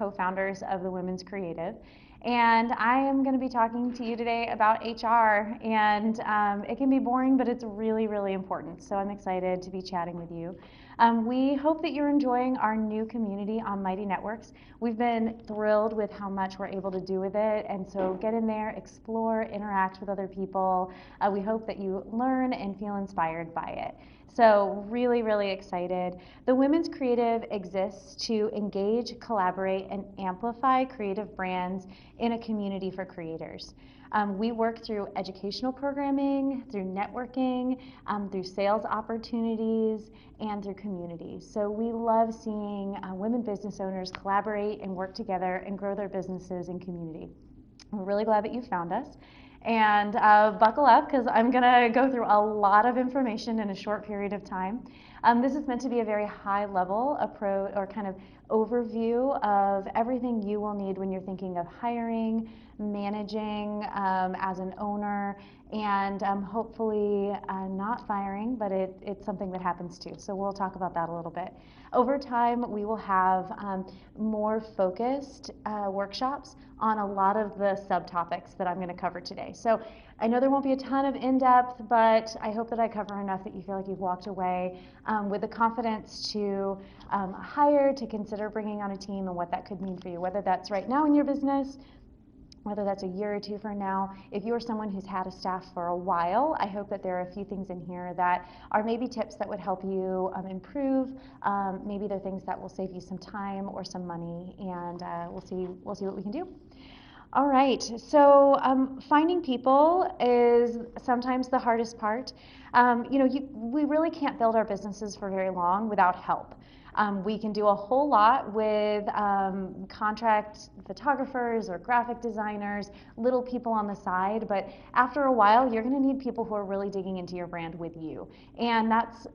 co-founders of the Women's Creative. And I am going to be talking to you today about HR. And it can be boring, but it's really, really important. So I'm excited to be chatting with you. We hope that you're enjoying our new community on Mighty Networks. We've been thrilled with how much we're able to do with it. And so get in there, explore, interact with other people. We hope that you learn and feel inspired by it. So really, really excited. The Women's Creative exists to engage, collaborate, and amplify creative brands in a community for creators. We work through educational programming, through networking, through sales opportunities, and through communities. So we love seeing women business owners collaborate and work together and grow their businesses and community. We're really glad that you found us. And buckle up, because I'm going to go through a lot of information in a short period of time. This is meant to be a very high-level approach or kind of overview of everything you will need when you're thinking of hiring, managing as an owner, and hopefully not firing, but it's something that happens too. So we'll talk about that a little bit. Over time, we will have more focused workshops on a lot of the subtopics that I'm going to cover today. So I know there won't be a ton of in-depth, but I hope that I cover enough that you feel like you've walked away with the confidence to hire, to consider bringing on a team and what that could mean for you, whether that's right now in your business, whether that's a year or two from now. If you're someone who's had a staff for a while, I hope that there are a few things in here that are maybe tips that would help you improve. Maybe they're things that will save you some time or some money, and we'll see what we can do. All right, so finding people is sometimes the hardest part. We really can't build our businesses for very long without help. We can do a whole lot with contract photographers or graphic designers, little people on the side, but after a while, you're going to need people who are really digging into your brand with you. And that's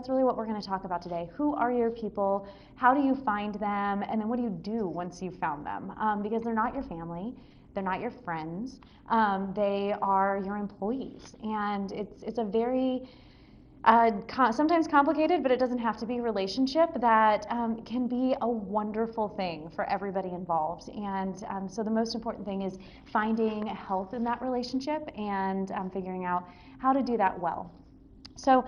really what we're going to talk about today. Who are your people? How do you find them? And then what do you do once you've found them? Because they're not your family. They're not your friends. They are your employees. And it's a very sometimes complicated, but it doesn't have to be, relationship that can be a wonderful thing for everybody involved. And so the most important thing is finding health in that relationship and figuring out how to do that well. So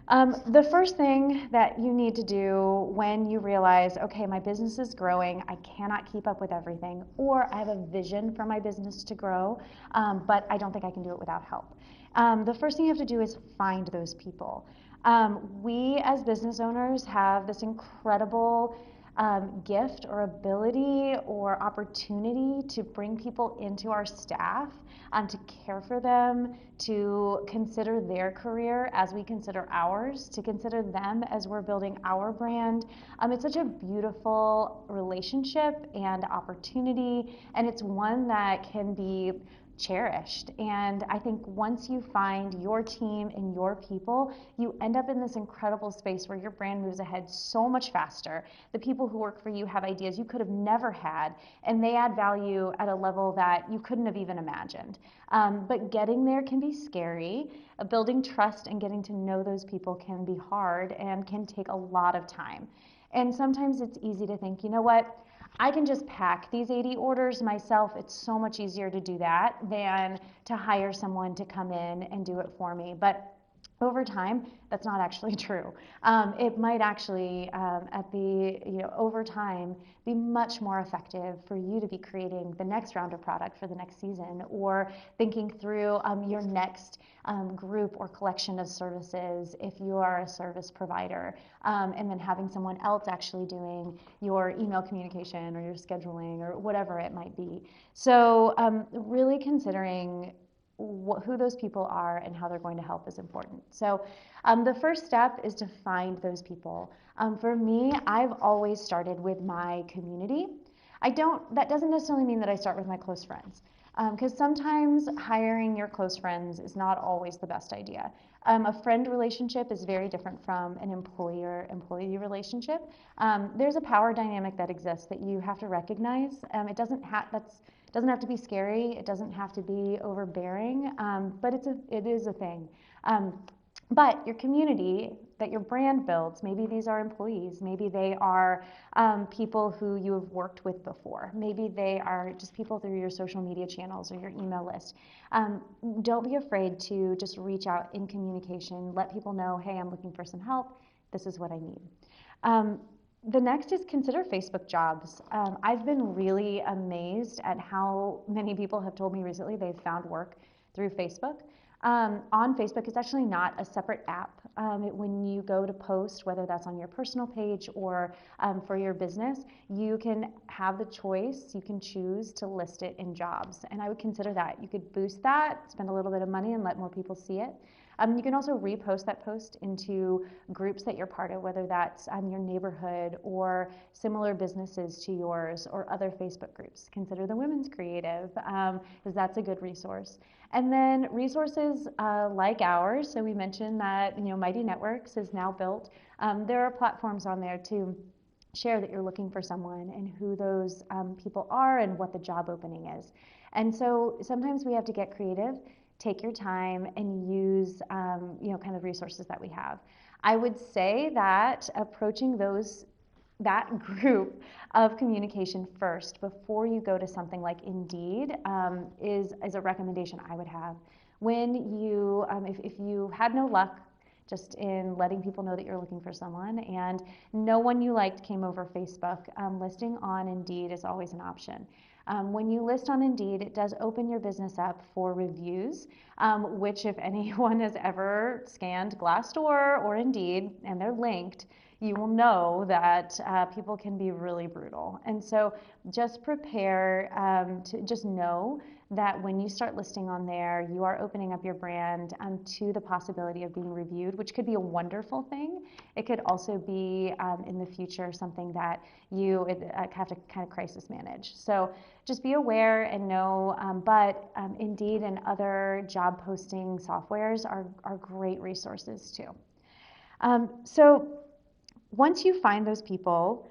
the first thing that you need to do when you realize, okay, my business is growing, I cannot keep up with everything, or I have a vision for my business to grow, but I don't think I can do it without help. The first thing you have to do is find those people. We as business owners have this incredible gift or ability or opportunity to bring people into our staff, to care for them, to consider their career as we consider ours, to consider them as we're building our brand. It's such a beautiful relationship and opportunity, and it's one that can be cherished. And I think once you find your team and your people, you end up in this incredible space where your brand moves ahead so much faster. The people who work for you have ideas you could have never had, and they add value at a level that you couldn't have even imagined. But getting there can be scary. Building trust and getting to know those people can be hard and can take a lot of time. And sometimes it's easy to think, you know what? I can just pack these 80 orders myself. It's so much easier to do that than to hire someone to come in and do it for me. But over time, that's not actually true. It might actually, over time, be much more effective for you to be creating the next round of product for the next season, or thinking through your next group or collection of services if you are a service provider, and then having someone else actually doing your email communication or your scheduling or whatever it might be. So really considering who those people are and how they're going to help is important. So the first step is to find those people. For me, I've always started with my community. That doesn't necessarily mean that I start with my close friends, because sometimes hiring your close friends is not always the best idea. A friend relationship is very different from an employer-employee relationship. There's a power dynamic that exists that you have to recognize. It doesn't have to be scary. It doesn't have to be overbearing, but it is a thing. But your community that your brand builds, maybe these are employees, maybe they are people who you have worked with before, maybe they are just people through your social media channels or your email list. Don't be afraid to just reach out in communication, let people know, hey, I'm looking for some help, this is what I need. The next is consider Facebook jobs. I've been really amazed at how many people have told me recently they've found work through Facebook. On Facebook, it's actually not a separate app. When you go to post, whether that's on your personal page or for your business, you can have the choice, you can choose to list it in jobs. And I would consider that. You could boost that, spend a little bit of money and let more people see it. You can also repost that post into groups that you're part of, whether that's your neighborhood or similar businesses to yours or other Facebook groups. Consider the Women's Creative, because that's a good resource. And then resources like ours, so we mentioned that Mighty Networks is now built. There are platforms on there to share that you're looking for someone and who those people are and what the job opening is. And so sometimes we have to get creative. Take your time and use kind of resources that we have. I would say that approaching that group of communication first before you go to something like Indeed is a recommendation I would have. When you, if you had no luck just in letting people know that you're looking for someone and no one you liked came over Facebook, listing on Indeed is always an option. When you list on Indeed, it does open your business up for reviews, which if anyone has ever scanned Glassdoor or Indeed and they're linked, you will know that people can be really brutal. And so just prepare to just know that when you start listing on there, you are opening up your brand to the possibility of being reviewed, which could be a wonderful thing. It could also be in the future something that you have to kind of crisis manage. So just be aware and know, but Indeed and other job posting softwares are great resources too. So once you find those people,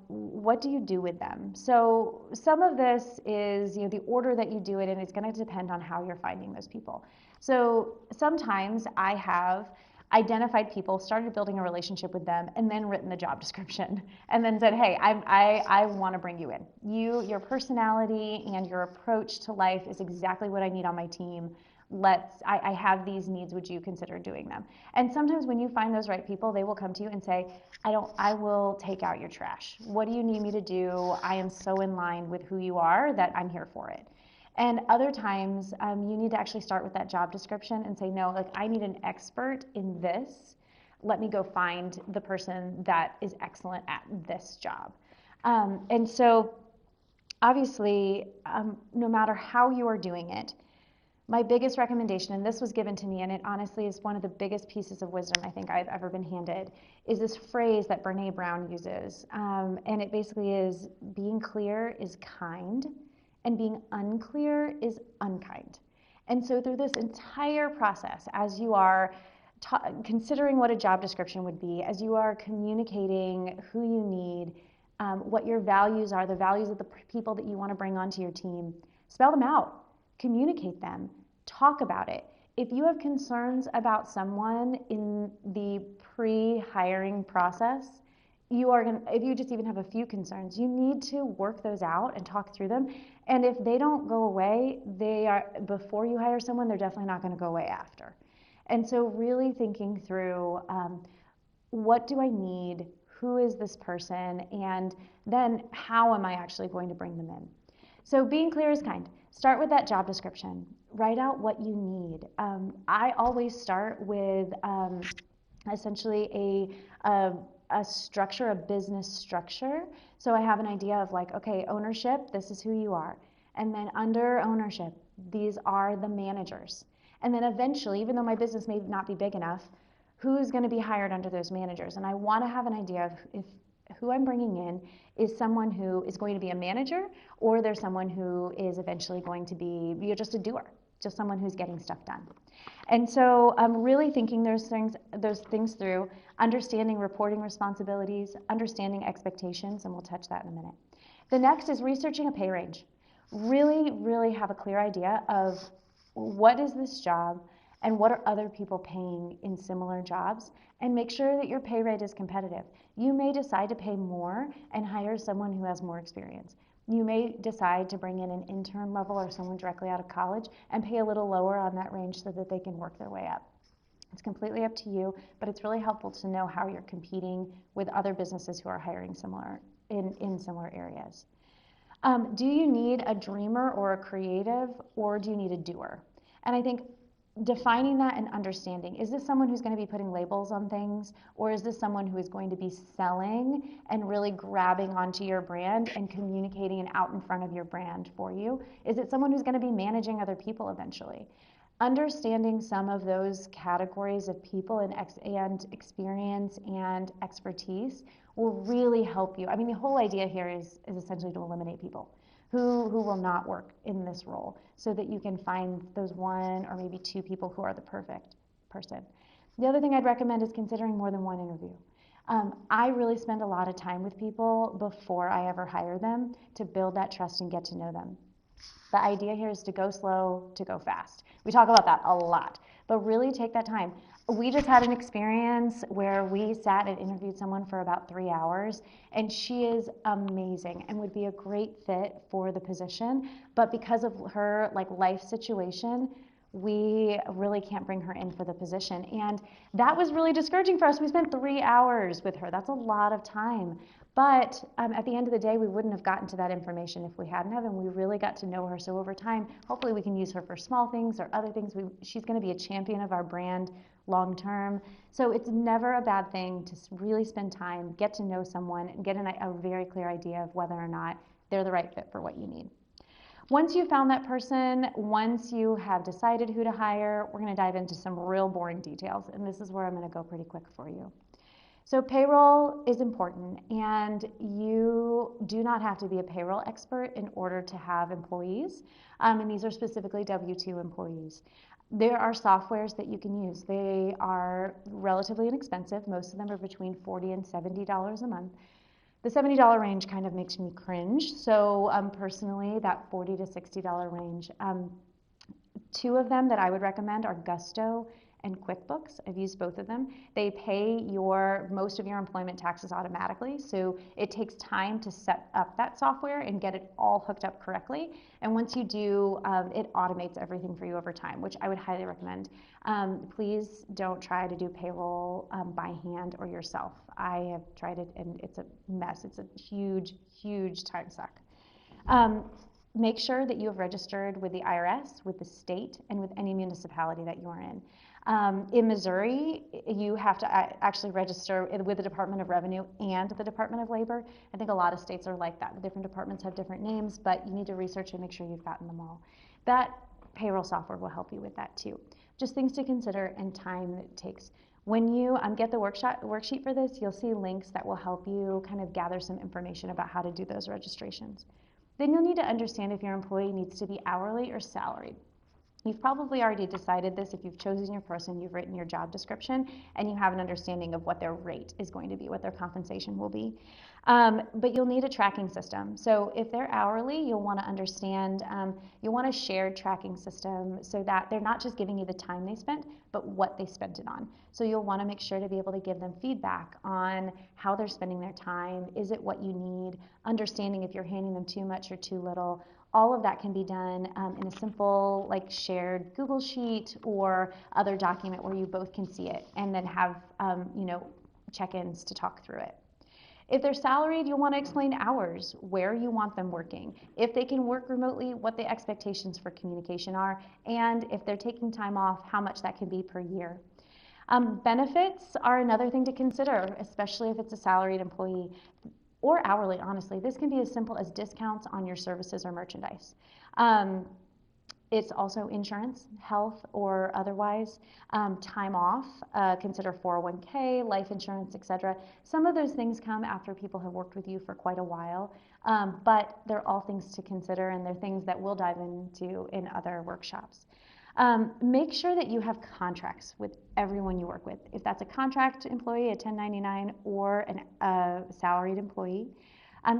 what do you do with them? So some of this is the order that you do it in is going to depend on how you're finding those people. So sometimes I have identified people, started building a relationship with them, and then written the job description, and then said, hey, I want to bring you in. Your personality and your approach to life is exactly what I need on my team. I have these needs, would you consider doing them? And sometimes when you find those right people, they will come to you and say, I will take out your trash. What do you need me to do? I am so in line with who you are that I'm here for it. And other times you need to actually start with that job description and say, no, I need an expert in this. Let me go find the person that is excellent at this job. And so obviously, no matter how you are doing it, my biggest recommendation, and this was given to me, and it honestly is one of the biggest pieces of wisdom I think I've ever been handed, is this phrase that Brene Brown uses. And it basically is, being clear is kind, and being unclear is unkind. And so through this entire process, as you are considering what a job description would be, as you are communicating who you need, what your values are, the values of the people that you want to bring onto your team, spell them out. Communicate them, talk about it. If you have concerns about someone in the pre-hiring process, if you just even have a few concerns, you need to work those out and talk through them. And if they don't go away, before you hire someone, they're definitely not going to go away after. And so really thinking through, what do I need? Who is this person? And then how am I actually going to bring them in? So being clear is kind. Start with that job description. Write out what you need. I always start with essentially a structure, a business structure. So I have an idea of okay, ownership, this is who you are. And then under ownership, these are the managers. And then eventually, even though my business may not be big enough, who's going to be hired under those managers? And I want to have an idea of if who I'm bringing in is someone who is going to be a manager, or there's someone who is eventually going to be just a doer, just someone who's getting stuff done. And so I'm really thinking those things through, understanding reporting responsibilities, understanding expectations, and we'll touch that in a minute. The next is researching a pay range. Really, really have a clear idea of what is this job and what are other people paying in similar jobs, and make sure that your pay rate is competitive. You may decide to pay more and hire someone who has more experience. You may decide to bring in an intern level or someone directly out of college and pay a little lower on that range so that they can work their way up. It's completely up to you, but it's really helpful to know how you're competing with other businesses who are hiring similar in similar areas. Do you need a dreamer or a creative, or do you need a doer? And I think defining that and understanding, is this someone who's going to be putting labels on things, or is this someone who is going to be selling and really grabbing onto your brand and communicating and out in front of your brand for you? Is it someone who's going to be managing other people eventually? Understanding some of those categories of people and experience and expertise will really help you. I mean, the whole idea here is essentially to eliminate people who will not work in this role, so that you can find those one or maybe two people who are the perfect person. The other thing I'd recommend is considering more than one interview. I really spend a lot of time with people before I ever hire them to build that trust and get to know them. The idea here is to go slow, to go fast. We talk about that a lot, but really take that time. We just had an experience where we sat and interviewed someone for about 3 hours, and she is amazing and would be a great fit for the position, but because of her life situation, we really can't bring her in for the position. And that was really discouraging for us. We spent 3 hours with her. That's a lot of time. But at the end of the day, we wouldn't have gotten to that information if we hadn't have, and we really got to know her. So over time, hopefully we can use her for small things or other things. She's going to be a champion of our brand long term. So it's never a bad thing to really spend time, get to know someone, and get a very clear idea of whether or not they're the right fit for what you need. Once you've found that person, once you have decided who to hire, we're going to dive into some real boring details, and this is where I'm going to go pretty quick for you. So payroll is important, and you do not have to be a payroll expert in order to have employees, and these are specifically W-2 employees. There are softwares that you can use. They are relatively inexpensive. Most of them are between $40 and $70 a month. The $70 range kind of makes me cringe, so personally, that $40 to $60 range. Two of them that I would recommend are Gusto and QuickBooks. I've used both of them. They pay most of your employment taxes automatically, so it takes time to set up that software and get it all hooked up correctly. And once you do, it automates everything for you over time, which I would highly recommend. Please don't try to do payroll by hand or yourself. I have tried it, and it's a mess. It's a huge, huge time suck. Make sure that you have registered with the IRS, with the state, and with any municipality that you are in. In Missouri, you have to actually register with the Department of Revenue and the Department of Labor. I think a lot of states are like that. The different departments have different names, but you need to research and make sure you've gotten them all. That payroll software will help you with that too. Just things to consider and time that it takes. When you get the worksheet for this, you'll see links that will help you kind of gather some information about how to do those registrations. Then you'll need to understand if your employee needs to be hourly or salaried. You've probably already decided this if you've chosen your person, you've written your job description, and you have an understanding of what their rate is going to be, what their compensation will be. But you'll need a tracking system. So if they're hourly, you'll want to understand, you'll want a shared tracking system so that they're not just giving you the time they spent, but what they spent it on. So you'll want to make sure to be able to give them feedback on how they're spending their time. Is it what you need? Understanding if you're handing them too much or too little. All of that can be done in a simple shared Google Sheet or other document where you both can see it, and then have check-ins to talk through it. If they're salaried, you'll want to explain hours, where you want them working, if they can work remotely, what the expectations for communication are, and if they're taking time off, how much that can be per year. Benefits are another thing to consider, especially if it's a salaried employee. Or hourly, honestly. This can be as simple as discounts on your services or merchandise. It's also insurance, health or otherwise, time off, consider 401k, life insurance, etc. Some of those things come after people have worked with you for quite a while, but they're all things to consider, and they're things that we'll dive into in other workshops. Make sure that you have contracts with everyone you work with. If that's a contract employee, a 1099, or a salaried employee,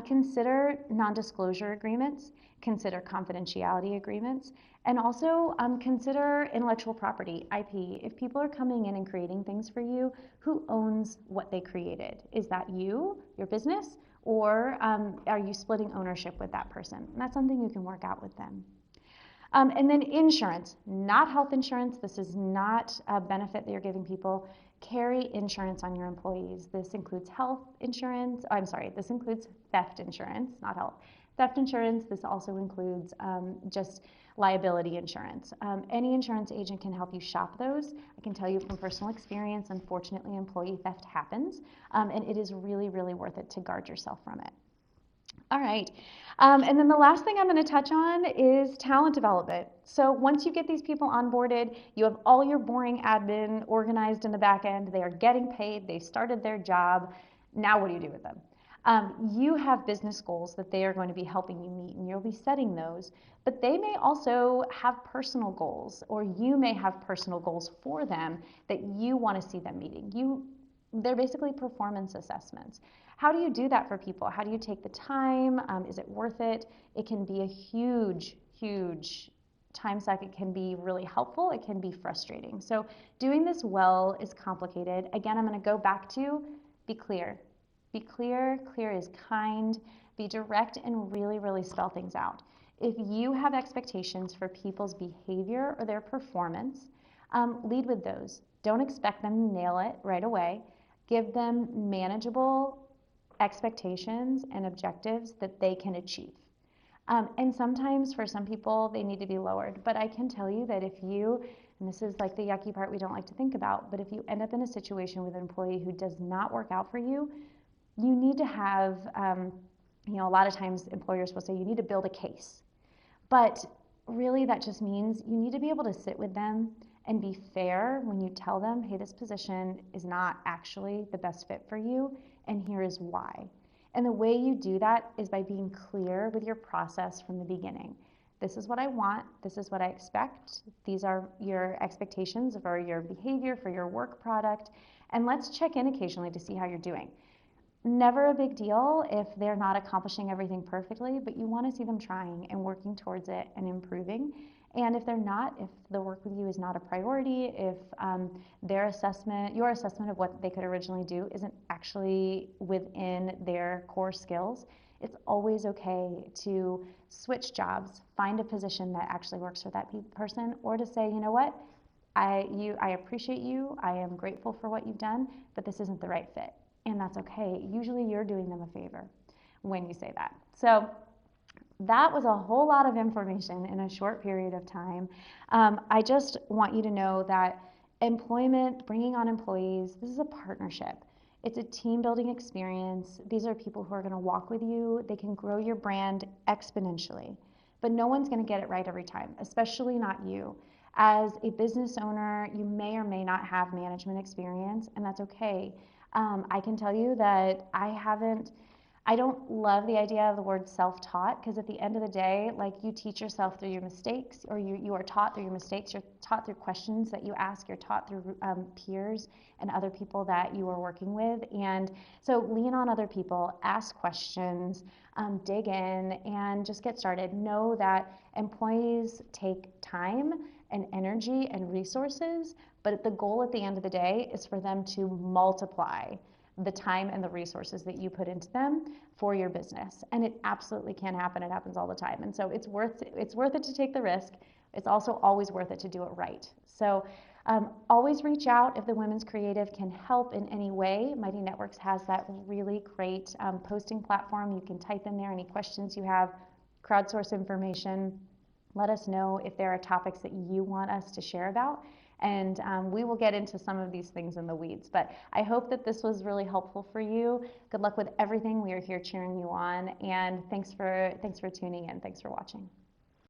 Consider non-disclosure agreements, consider confidentiality agreements, and also consider intellectual property, IP. If people are coming in and creating things for you, who owns what they created? Is that you, your business, or are you splitting ownership with that person? And that's something you can work out with them. And then insurance, not health insurance. This is not a benefit that you're giving people. Carry insurance on your employees. This includes health insurance. This includes theft insurance, not health. Theft insurance, this also includes just liability insurance. Any insurance agent can help you shop those. I can tell you from personal experience, unfortunately, employee theft happens, and it is really, really worth it to guard yourself from it. All right. And then the last thing I'm going to touch on is talent development. So once you get these people onboarded, you have all your boring admin organized in the back end. They are getting paid. They started their job. Now what do you do with them? You have business goals that they are going to be helping you meet, and you'll be setting those. But they may also have personal goals, or you may have personal goals for them that you want to see them meeting. They're basically performance assessments. How do you do that for people? How do you take the time? Is it worth it? It can be a huge, huge time suck. It can be really helpful. It can be frustrating. So doing this well is complicated. Again, I'm going to go back to be clear. Be clear. Clear is kind. Be direct and really, really spell things out. If you have expectations for people's behavior or their performance, lead with those. Don't expect them to nail it right away. Give them manageable expectations and objectives that they can achieve. And sometimes for some people, they need to be lowered. But I can tell you that if you, and this is like the yucky part we don't like to think about, but if you end up in a situation with an employee who does not work out for you, you need to have, a lot of times employers will say you need to build a case. But really that just means you need to be able to sit with them and be fair when you tell them, hey, this position is not actually the best fit for you, and here is why. And the way you do that is by being clear with your process from the beginning. This is what I want, this is what I expect, these are your expectations for your behavior, for your work product, and let's check in occasionally to see how you're doing. Never a big deal if they're not accomplishing everything perfectly, but you want to see them trying and working towards it and improving. And if they're not, if the work with you is not a priority, if your assessment of what they could originally do isn't actually within their core skills, it's always okay to switch jobs, find a position that actually works for that person, or to say, you know what, I appreciate you, I am grateful for what you've done, but this isn't the right fit. And that's okay. Usually you're doing them a favor when you say that. So that was a whole lot of information in a short period of time. I just want you to know that employment, bringing on employees, this is a partnership. It's a team building experience. These are people who are going to walk with you. They can grow your brand exponentially. But no one's going to get it right every time, especially not you. As a business owner, you may or may not have management experience, and that's okay. I can tell you that I don't love the idea of the word self-taught, because at the end of the day, like, you teach yourself through your mistakes, or you are taught through your mistakes, you're taught through questions that you ask, you're taught through peers and other people that you are working with. And so lean on other people, ask questions, dig in, and just get started. Know that employees take time and energy and resources, but the goal at the end of the day is for them to multiply the time and the resources that you put into them for your business. And it absolutely can happen. It happens all the time. And so it's worth it to take the risk. It's also always worth it to do it right. So always reach out if the Women's Creative can help in any way. Mighty Networks has that really great posting platform. You can type in there any questions you have, crowdsource information. Let us know if there are topics that you want us to share about, and we will get into some of these things in the weeds. But I hope that this was really helpful for you. Good luck with everything. We are here cheering you on, and thanks for tuning in. Thanks for watching.